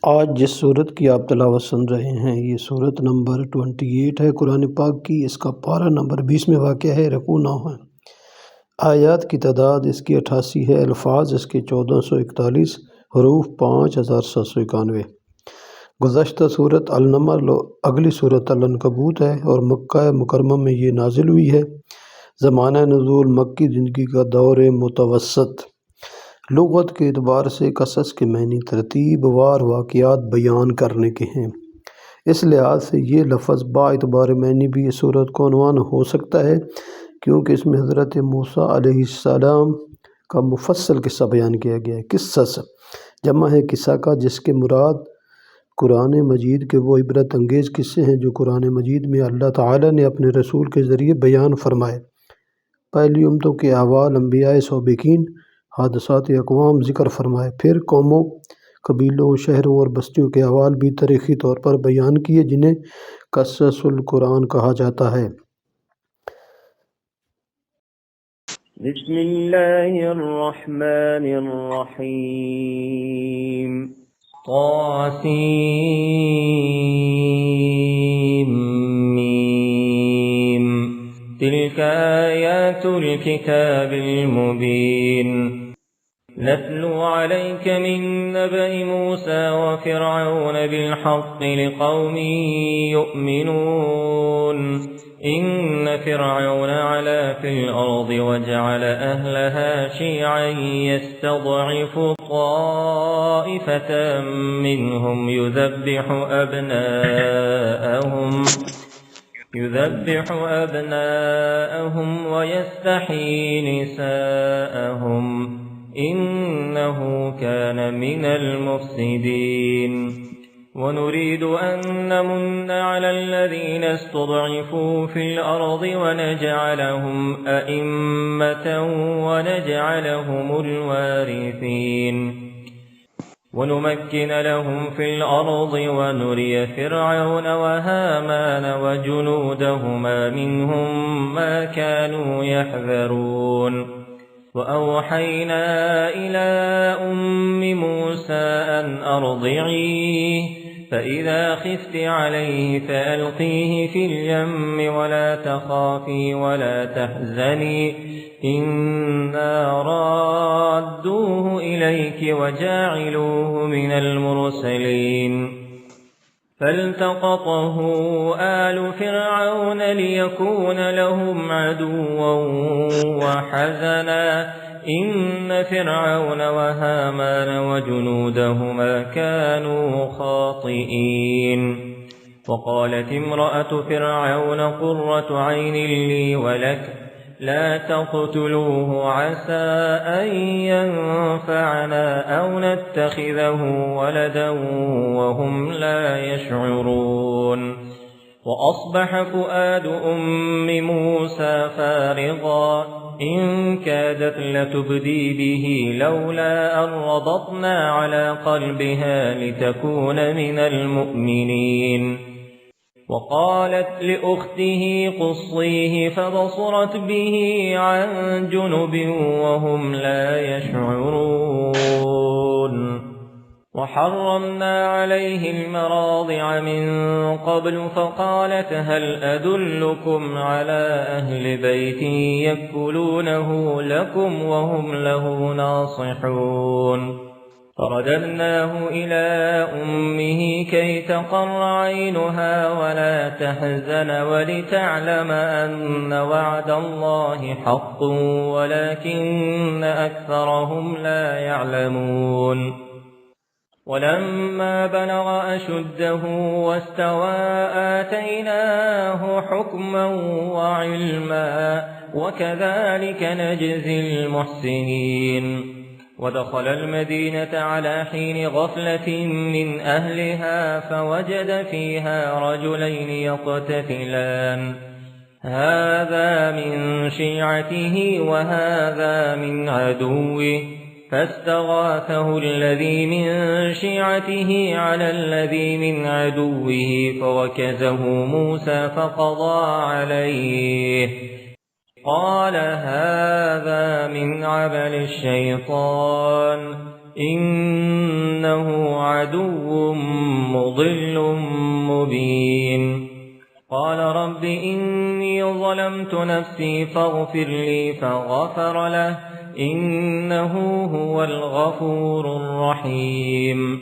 आज जिस सूरत की आप तिलावत सुन रहे हैं ये सूरत नंबर 28 है कुरान पाक की। इसका पारा नंबर 20 में वाक़या है। रकू 9 है। आयत की तादाद इसकी 88 है। अल्फाज इसके 1441, हरूफ 5791। गुज़श्ता सूरत अल-नमल अगली सूरत अल-अनकबूत है और मक्का मुकरमा में ये नाजिल हुई है। ज़माना नुज़ूल मक्की ज़िंदगी का दौर मुतवस्सत। लुग़त के एतबार से कसस के मानी तरतीब वार वाक़यात बयान करने के हैं। इस लिहाज से ये लफ्ज़ बाएतबार मानी भी इस सूरत को उन्वान हो सकता है, क्योंकि इसमें हज़रत मूसा अलैहिस्सलाम का मुफस्सल किस्सा बयान किया गया है। किस्सस जमा है किस्सा का, जिसके मुराद कुरान मजीद के वो इबरत अंगेज़ किस्से हैं जो कुरान मजीद में अल्लाह ताला ने अपने रसूल के ज़रिए बयान फरमाए। पहली उम्मतों के अहवाल, अंबिया साबिकीन, हादसात अक़वाम ज़िक्र फरमाए। फिर कौमों, कबीलों, शहरों और बस्तियों के अहवाल भी तारीख़ी तौर पर बयान किए, जिन्हें क़ससुल कुरान कहा जाता है। बिस्मिल्लाहिर्रहमानिर्रहीम। तासीम मीम। तिल्का आयातुल किताबिल मुबीन। नत्लु अलैका मिन नबइ मूसा व फ़िरऔन बिलहक़्क़ि लिक़ौमिन युअमिनून। इन्न फ़िरऔन अला फ़िल अर्ज़ि वजअल अहलहा शियअन यस्तज़अफ़ु ताइफ़तम मिनहुम युज़ब्बिहु अब्नाअहुम व यस्तहयी निसाअहुम इन्नहु कान मिनल मुफ़्सिदीन। वनुरीदु अन नमुन्ना अलल्लज़ीना इस्तुज़इफ़ू फ़िल अर्ज़ि वनजअलहुम अइम्मतन वनजअलहुमुल वारिसीन। वनुमक्किन लहुम फ़िल अर्ज़ि वनुरिय फ़िरऔन वहामान वजुनूदहुमा मिन्हुम मा कानू यहज़रून। वअवहयना इला उम्मि मूसा अन अर्ज़िईह फ़इज़ा ख़िफ़्ति अलैहि फ़अल्क़ीह फ़िल यम्मि वला तख़ाफ़ी वला तहज़नी इन्ना राद्दूहु इलैकि वजाዒलूहु मिनल मुरसलीन। فالتقطه آل فرعون ليكون لهم عدوا وحزنا إن فرعون وهامان وجنودهما كانوا خاطئين. وقالت امرأة فرعون قرة عين لي ولك لا تقتلوه عسى أن ينفعنا أو نتخذه ولدا وهم لا يشعرون. وأصبح فؤاد أم موسى فارغا إن كادت لتبدي به لولا أن ربطنا على قلبها لتكون من المؤمنين. وقالت لأخته قصيه فبصرت به عن جنب وهم لا يشعرون. وحرمنا عليه المراضع من قبل فقالت هل أدلكم على أهل بيت يكفلونه لكم وهم له ناصحون. فرددناه إلى أمه كي تقر عينها ولا تحزن ولتعلم أن وعد الله حق ولكن أكثرهم لا يعلمون. ولما بلغ أشده واستوى آتيناه حكما وعلما وكذلك نجزي المحسنين. ودخل المدينة على حين غفلة من أهلها فوجد فيها رجلين يقتتلان هذا من شيعته وهذا من عدوه فاستغاثه الذي من شيعته على الذي من عدوه فوكزه موسى فقضى عليه قال هذا من عمل الشيطان إنه عدو مضل مبين قال رب إني ظلمت نفسي فاغفر لي فغفر له إنه هو الغفور الرحيم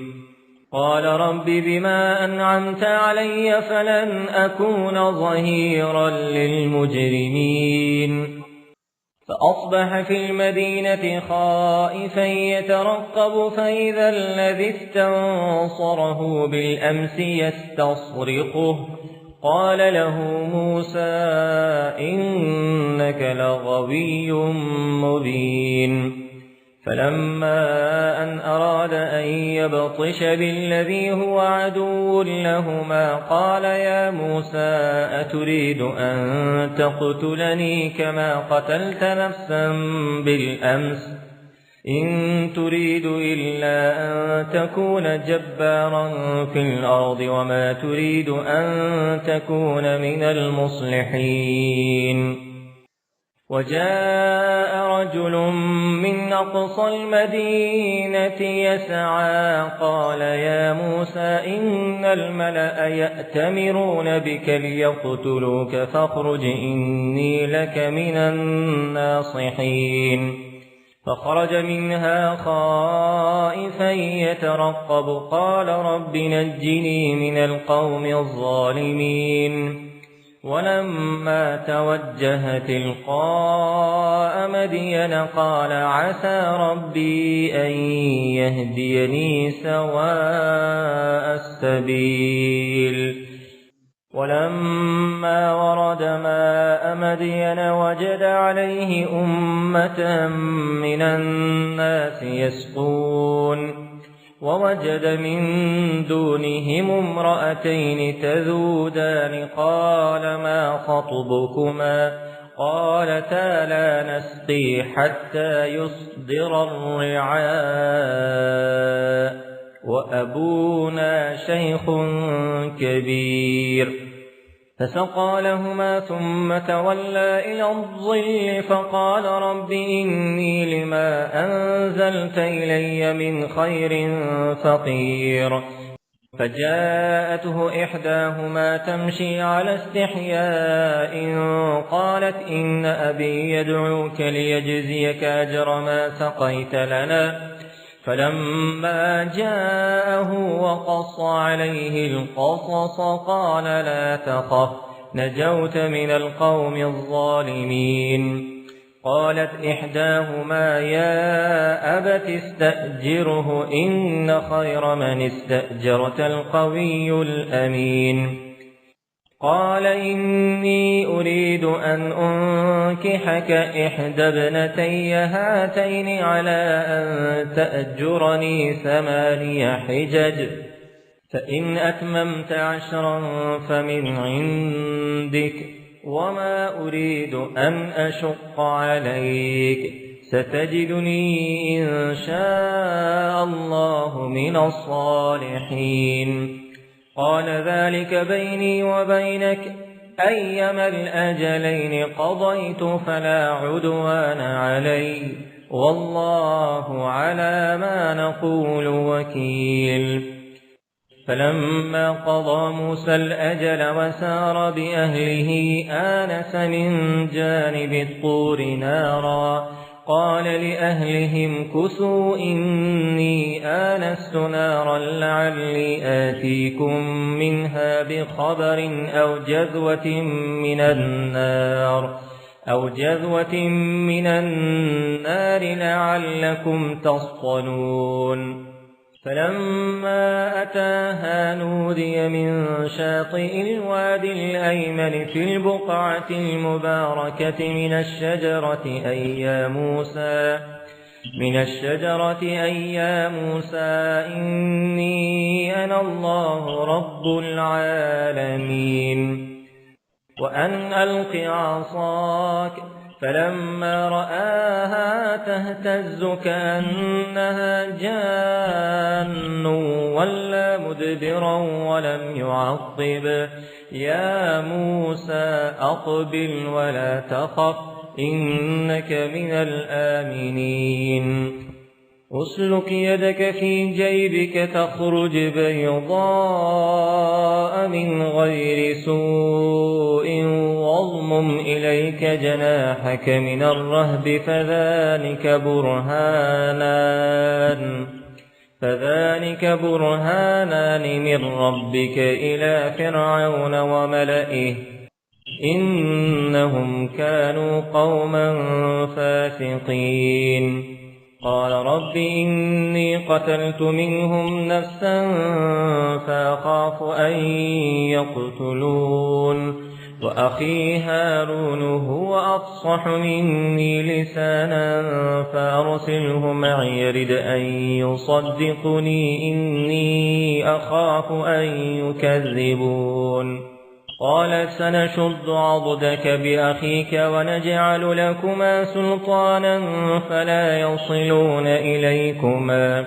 قال رب بما أنعمت علي فلن أكون ظهيرا للمجرمين فأصبح في المدينة خائفا يترقب فإذا الذي استنصره بالأمس يستصرخه قال له موسى إنك لغوي مبين فلما أن أراد أن يبطش بالذي هو عدو لهما قال يا موسى أتريد أن تقتلني كما قتلت نفسا بالأمس إن تريد إلا أن تكون جبارا في الأرض وما تريد أن تكون من المصلحين وجاء رجل من أقصى المدينة يسعى قال يا موسى إن الملأ يأتمرون بك ليقتلوك فاخرج إني لك من الناصحين فخرج منها خائفا يترقب قال رب نجني من القوم الظالمين ولما توجه تلقاء مدين قال عسى ربي أن يهديني سواء السبيل ولما ورد ماء مدين وجد عليه أمة من الناس يسقون ووجد من دونهم امرأتين تذودان قال ما خطبكما قالتا لا نسقي حتى يصدر الرعاء وأبونا شيخ كبير فسقى لهما ثم تولى إلى الظل فقال رب إني لما أنزلت إلي من خير فقير فجاءته إحداهما تمشي على استحياء قالت إن أبي يدعوك ليجزيك أجر ما سقيت لنا فلما جاءه وقص عليه القصص قال لا تخف نجوت من القوم الظالمين قالت إحداهما يا أبت استأجره إن خير من استأجرت القوي الأمين قال إني أريد أن أنكحك إحدى ابنتي هاتين على أن تأجرني 8 حجج فإن أتممت 10 فمن عندك وما أريد أن أشق عليك ستجدني إن شاء الله من الصالحين قال ذلك بيني وبينك أيما الأجلين قضيت فلا عدوان علي والله على ما نقول وكيل فلما قضى موسى الأجل وسار بأهله آنس من جانب الطور نارا قال لأهلهم كثوا إني آنست نارا لعلي آتيكم منها بخبر أو جذوة من النار لعلكم تصطلون فلما أتاها نودي من شاطئ الوادي الأيمن في البقعة المباركة من الشجرة أي يا موسى إني أنا الله رب العالمين وأن ألق عصاك فلما رآها تهتز كأنها جان ولا مدبرا ولم يعقب يا موسى أقبل ولا تخف إنك من الآمنين اسلك يدك في جيبك تخرج بيضاء من غير سوء واضمم إليك جناحك من الرهب فذلك برهانان من ربك إلى فرعون وملئه إنهم كانوا قوما فاسقين قال رب إني قتلت منهم نفسا فأخاف أن يقتلون وأخي هارون هو أفصح مني لسانا فأرسله معي يرد أن يصدقني إني أخاف أن يكذبون قال سنشد عضدك بأخيك ونجعل لكما سلطانا فلا يصلون إليكما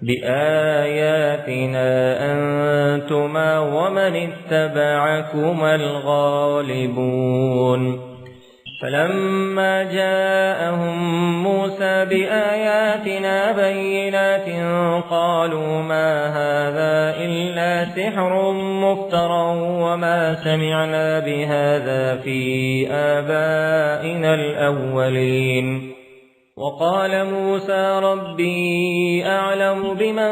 بآياتنا أنتما ومن اتبعكما الغالبون فلما جاءهم موسى بآياتنا بينات قالوا ما هذا إلا سحر مفترى وما سمعنا بهذا في آبائنا الأولين وقال موسى ربي أعلم بمن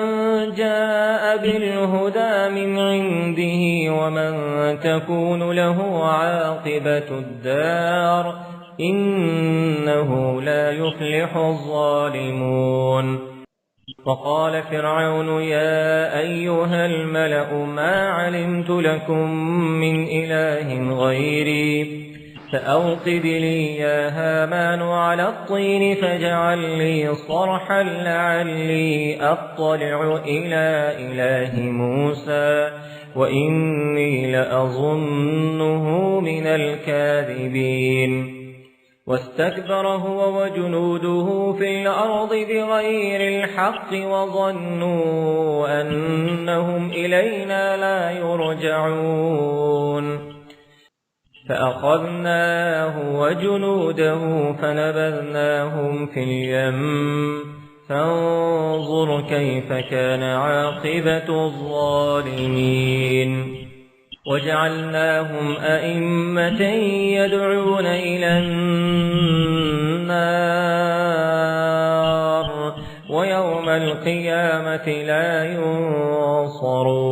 جاء بالهدى من عنده ومن تكون له عاقبة الدار إنه لا يفلح الظالمون وقال فرعون يا أيها الملأ ما علمت لكم من إله غيري فأوقد لي يا هامان على الطين فاجعل لي صرحا لعلي أطلع إلى إله موسى وإني لأظنه من الكاذبين واستكبر هو وجنوده في الأرض بغير الحق وظنوا أنهم إلينا لا يرجعون فأخذناه وجنوده فنبذناهم في اليم فانظر كيف كان عاقبة الظالمين وجعلناهم أئمة يدعون إلى النار ويوم القيامة لا ينصرون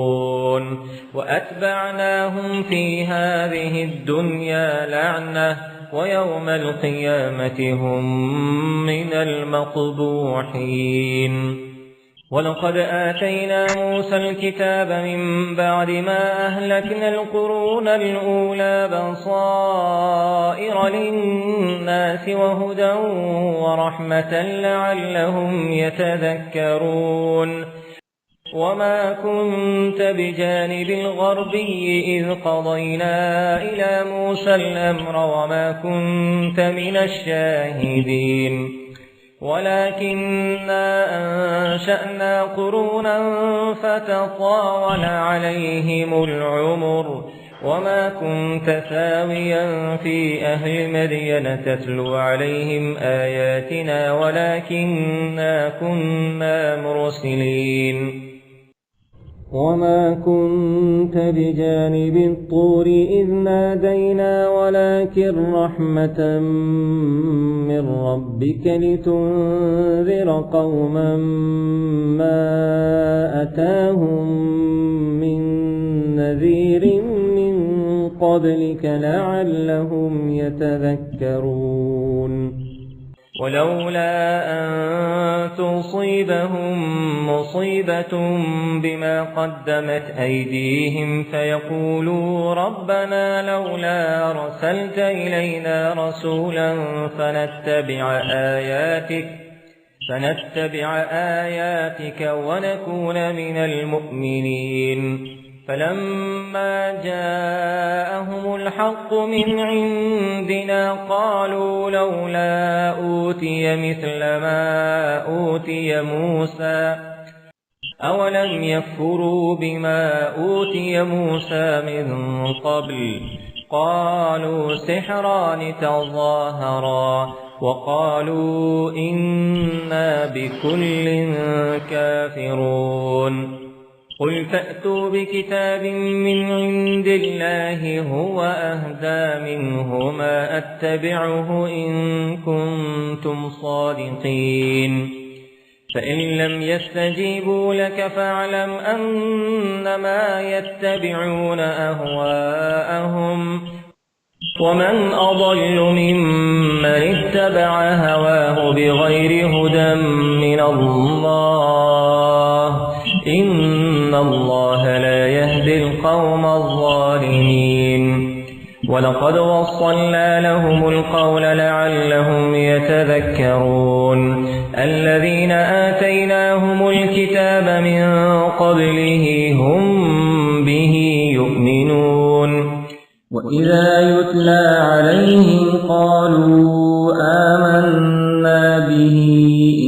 وأتبعناهم في هذه الدنيا لعنة ويوم القيامة هم من المقبوحين ولقد آتينا موسى الكتاب من بعد ما أهلكنا القرون الأولى بصائر للناس وهدى ورحمة لعلهم يتذكرون وما كنت بجانب الغربي إذ قضينا إلى موسى الأمر وما كنت من الشاهدين ولكننا أنشأنا قرونا فتطاول عليهم العمر وما كنت ثاويا في أهل مدين تتلو عليهم آياتنا ولكننا كنا مرسلين وما كنت بجانب الطور إذ نادينا ولكن رحمة من ربك لتنذر قوما ما أتاهم من نذير من قبلك لعلهم يتذكرون ولولا أن تصيبهم مصيبة بما قدمت أيديهم فيقولوا ربنا لولا أرسلت إلينا رسولا فنتبع آياتك ونكون من المؤمنين فلما جاءهم الحق من عندنا قالوا لولا أوتي مثل ما أوتي موسى أولم يكفروا بما أوتي موسى من قبل قالوا سحران تظاهرا وقالوا إنا بكل كافرون قل فأتوا بكتاب من عند الله هو أهدى منهما أتبعه إن كنتم صادقين فإن لم يستجيبوا لك فاعلم أنما يتبعون أهواءهم ومن أضل ممن اتبع هواه بغير هدى من الله إن الله لا يهدي القوم الظالمين ولقد وصلنا لهم القول لعلهم يتذكرون الذين آتيناهم الكتاب من قبله هم به يؤمنون وإذا يتلى عليهم قالوا آمنا به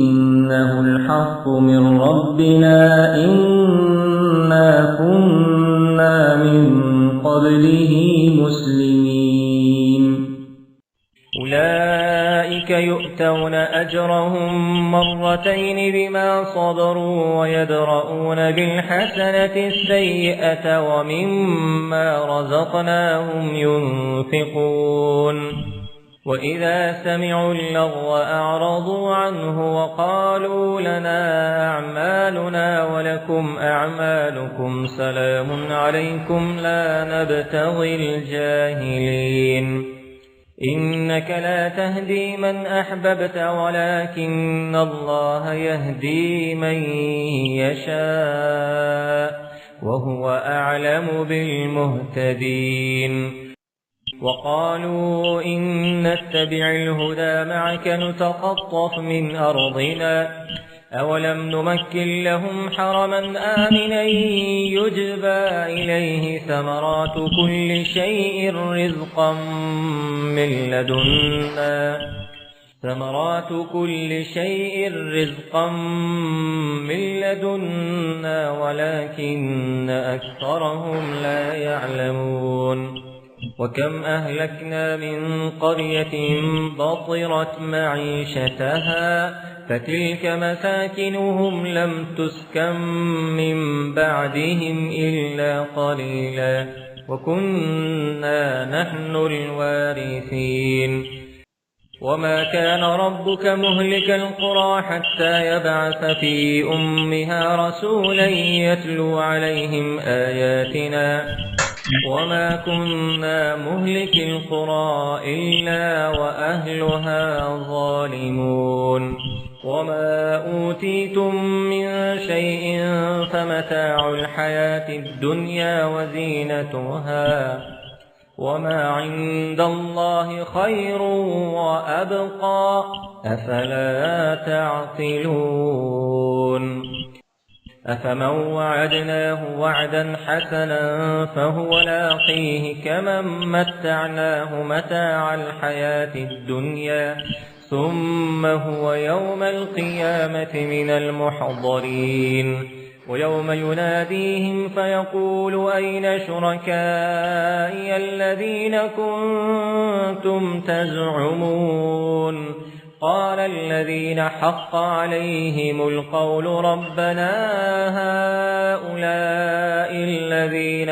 إنه الحق من ربنا إنا كنا من قبله مسلمين أولئك يؤتون أجرهم مرتين بما صبروا ويدرؤون بالحسنة السيئة ومما رزقناهم ينفقون وإذا سمعوا اللغو أعرضوا عنه وقالوا لنا أعمالنا ولكم أعمالكم سلام عليكم لا نبتغي الجاهلين إنك لا تهدي من أحببت ولكن الله يهدي من يشاء وهو أعلم بالمهتدين وقالوا إن نتبع الهدى معك نتخطف من أرضنا أولم نمكن لهم حرما آمنا يجبى إليه ثمرات كل شيء رزقا من لدنا ولكن أكثرهم لا يعلمون وكم أهلكنا من قرية بطرت معيشتها فتلك مساكنهم لم تسكن من بعدهم إلا قليلا وكنا نحن الوارثين وما كان ربك مهلك القرى حتى يبعث في أمها رسولا يتلو عليهم آياتنا وما كنا مهلك القرى إلا وأهلها ظالمون وما أوتيتم من شيء فمتاع الحياة الدنيا وزينتها وما عند الله خير وأبقى أفلا تعقلون أفمن وعدناه وعدا حسنا فهو لاقيه كمن متعناه متاع الحياة الدنيا ثم هو يوم القيامة من المحضرين ويوم يناديهم فيقول أين شركائي الذين كنتم تزعمون قال الذين حق عليهم القول ربنا هؤلاء الذين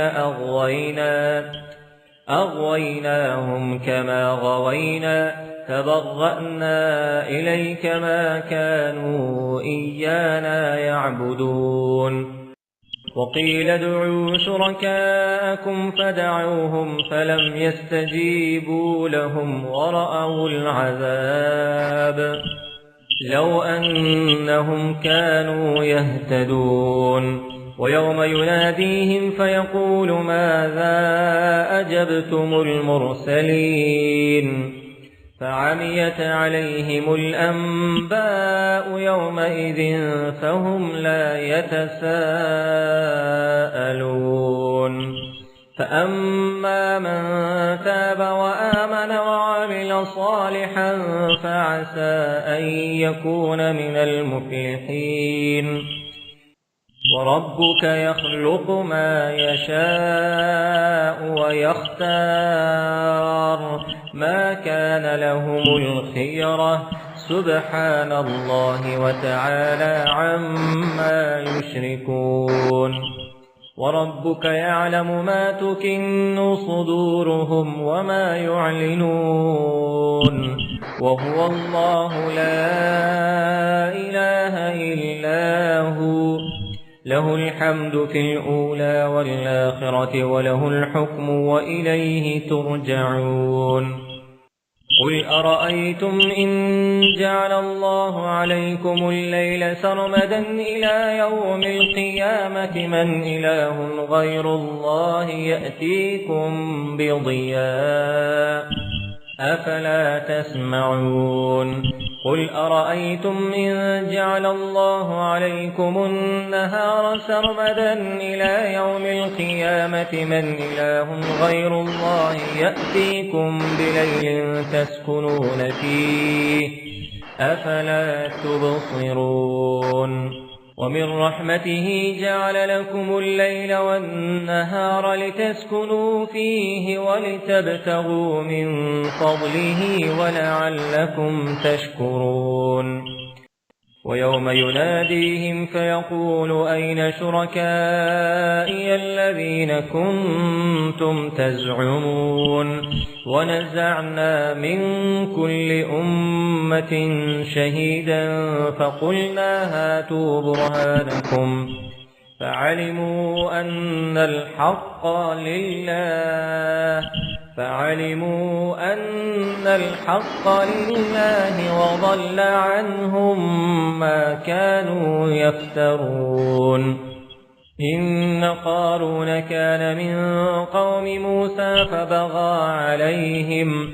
أغويناهم كما غوينا تبرأنا إليك ما كانوا إيانا يعبدون وقيل ادعوا شركاءكم فدعوهم فلم يستجيبوا لهم ورأوا العذاب لو أنهم كانوا يهتدون ويوم يناديهم فيقول ماذا أجبتم المرسلين فعميت عليهم الأنباء يومئذ فهم لا يتساءلون فأما من تاب وآمن وعمل صالحا فعسى أن يكون من المفلحين وربك يخلق ما يشاء ويختار ما كان لهم الخيرة سبحان الله وتعالى عما يشركون وربك يعلم ما تكن صدورهم وما يعلنون وهو الله لا إله إلا هو له الحمد في الأولى والآخرة وله الحكم وإليه ترجعون قل أرأيتم إن جعل الله عليكم الليل سرمدا إلى يوم القيامة من إله غير الله يأتيكم بضياء أفلا تسمعون قل أرأيتم إن جعل الله عليكم النهار سرمدا إلى يوم القيامة من إله غير الله يأتيكم بليل تسكنون فيه أفلا تبصرون ومن رحمته جعل لكم الليل والنهار لتسكنوا فيه ولتبتغوا من فضله ولعلكم تشكرون ويوم يناديهم فيقول أين شركائي الذين كنتم تزعمون ونزعنا من كل أمة شهيدا فقلنا هاتوا برهانكم فعلموا أن الحق لله وضل عنهم ما كانوا يفترون إن قارون كان من قوم موسى فبغى عليهم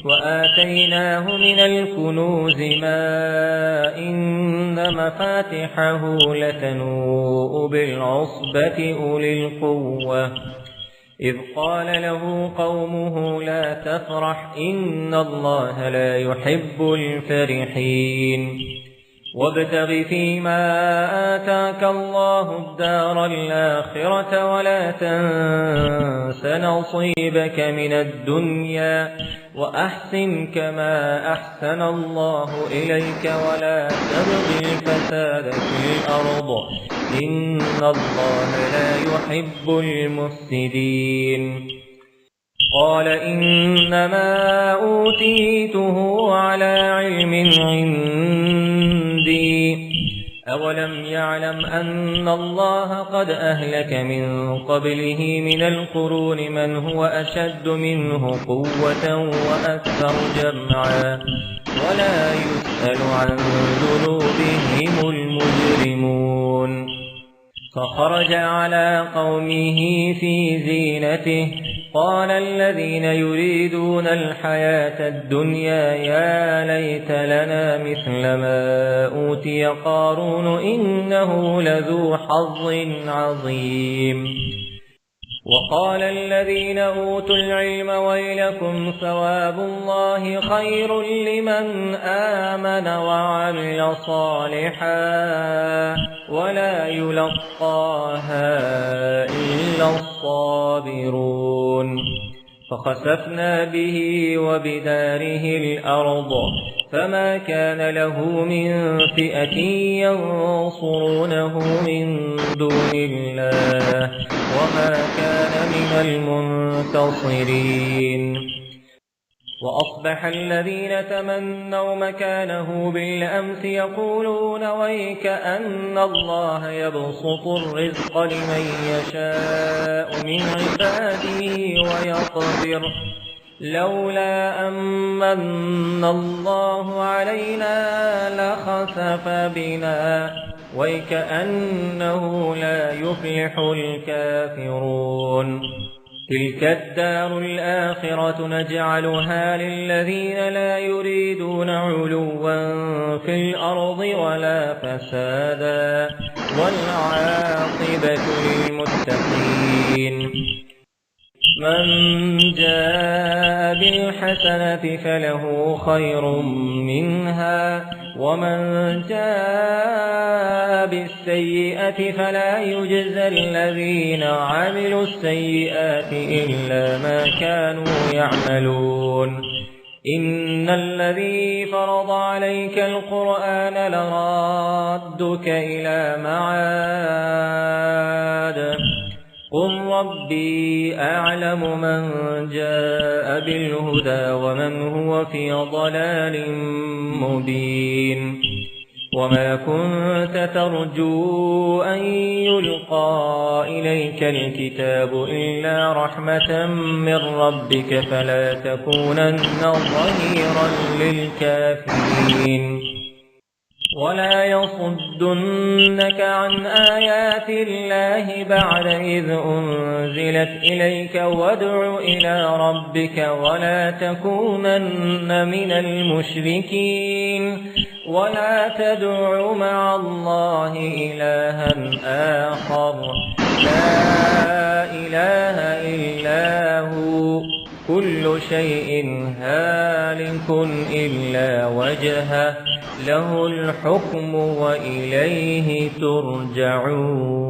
وآتيناه من الكنوز ما إن مفاتحه لتنوء بالعصبة أولي القوة إذ قال له قومه لا تفرح إن الله لا يحب الفرحين وابتغ فيما آتاك الله الدار الآخرة ولا تنس نصيبك من الدنيا وأحسن كما أحسن الله إليك ولا تبغ الفساد في الأرض إن الله لا يحب المفسدين قال إنما أوتيته على علم عندي أولم يعلم أن الله قد أهلك من قبله من القرون من هو أشد منه قوة وأكثر جمعا ولا يسأل عن ذنوبهم المجرمون فخرج على قومه في زينته قال الذين يريدون الحياة الدنيا يا ليت لنا مثل ما أوتي قارون إنه لذو حظ عظيم وقال الذين أوتوا العلم ويلكم ثواب الله خير لمن آمن وعمل صالحا ولا يلقاها إلا الصابرون فخسفنا به وبداره الأرض فما كان له من فئة ينصرونه من دون الله وما كان من المنتصرين وأصبح الذين تمنوا مكانه بالأمس يقولون ويك أن الله يبسط الرزق لمن يشاء من عباده ويقدر لولا أمن الله علينا لخسف بنا ويكأنه لا يفلح الكافرون تلك الدار الآخرة نجعلها للذين لا يريدون علوا في الأرض ولا فسادا والعاقبة للمتقين من جاء بالحسنة فله خير منها ومن جاء بالسيئة فلا يجزى الذين عملوا السيئات إلا ما كانوا يعملون إن الذي فرض عليك القرآن لرادك إلى معاد قل ربي أعلم من جاء بالهدى ومن هو في ضلال مبين وما كنت ترجو أن يلقى إليك الكتاب إلا رحمة من ربك فلا تكونن ظهيرا للكافرين ولا يصدنك عن آيات الله بعد إذ أنزلت إليك وادع إلى ربك ولا تكونن من المشركين ولا تدع مع الله إلها آخر لا إله إلا هو كل شيء هالك إلا وجهه له الحكم وإليه ترجعون